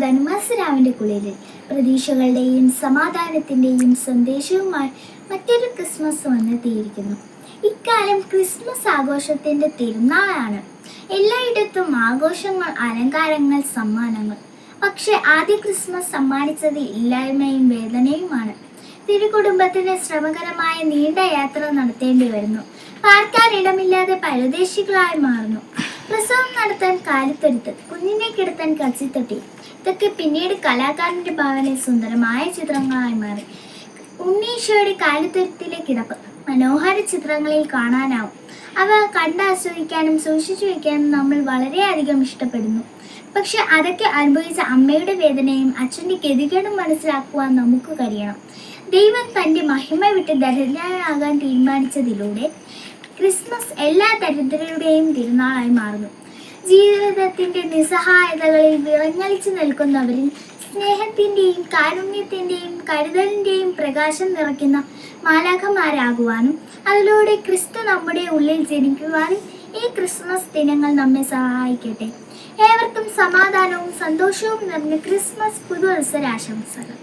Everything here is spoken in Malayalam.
ധനുമാസരാവിന്റെ കുളിരിൽ പ്രതീക്ഷകളുടെയും സമാധാനത്തിന്റെയും സന്ദേശവുമായി മറ്റൊരു ക്രിസ്മസ് വന്നെത്തിയിരിക്കുന്നു. ഇക്കാലം ക്രിസ്മസ് ആഘോഷത്തിന്റെ തിരുനാളാണ്. എല്ലായിടത്തും ആഘോഷങ്ങൾ, അലങ്കാരങ്ങൾ, സമ്മാനങ്ങൾ. പക്ഷെ ആദ്യ ക്രിസ്മസ് സമ്മാനിച്ചത് ഇല്ലായ്മയും വേദനയുമാണ്. തിരുകുടുംബത്തിന് ശ്രമകരമായ നീണ്ട യാത്ര നടത്തേണ്ടി വരുന്നു. പാർക്കാൻ ഇടമില്ലാതെ പരദേശികളായി മാറുന്നു. പ്രസവം നടത്താൻ കാലിത്തൊരുത്ത്, കുഞ്ഞിനെ കിടത്താൻ കച്ചിത്തൊട്ടി. ഇതൊക്കെ പിന്നീട് കലാകാരന്റെ ഭാവനയിൽ സുന്ദരമായ ചിത്രങ്ങളായി മാറി. ഉണ്ണീശോയുടെ കാലിത്തൊരുത്തിലെ കിടപ്പ് മനോഹര ചിത്രങ്ങളിൽ കാണാനാവും. അവ കണ്ടാസ്വദിക്കാനും സൂക്ഷിച്ചു വയ്ക്കാനും നമ്മൾ വളരെയധികം ഇഷ്ടപ്പെടുന്നു. പക്ഷെ അതൊക്കെ അനുഭവിച്ച അമ്മയുടെ വേദനയും അച്ഛൻ്റെ ഗതികേടും മനസ്സിലാക്കുവാൻ നമുക്ക് കഴിയണം. ദൈവം തൻ്റെ മഹിമ വിട്ട് ദരിദ്രനാകാൻ തീരുമാനിച്ചതിലൂടെ ക്രിസ്മസ് എല്ലാ ദരിദ്രരുടെയും തിരുനാളായി മാറുന്നു. ജീവിതത്തിൻ്റെ നിസ്സഹായതകളിൽ വിറങ്ങലിച്ചു നിൽക്കുന്നവരിൽ സ്നേഹത്തിൻ്റെയും കാരുണ്യത്തിൻ്റെയും കരുതലിൻ്റെയും പ്രകാശം നിറയ്ക്കുന്ന മാലാഖമാരാകുവാനും അതിലൂടെ ക്രിസ്തു നമ്മുടെ ഉള്ളിൽ ജനിക്കുവാനും ഈ ക്രിസ്മസ് ദിനങ്ങൾ നമ്മെ സഹായിക്കട്ടെ. ഏവർക്കും സമാധാനവും സന്തോഷവും നിറഞ്ഞ ക്രിസ്മസ് പുതുവത്സരാശംസകൾ.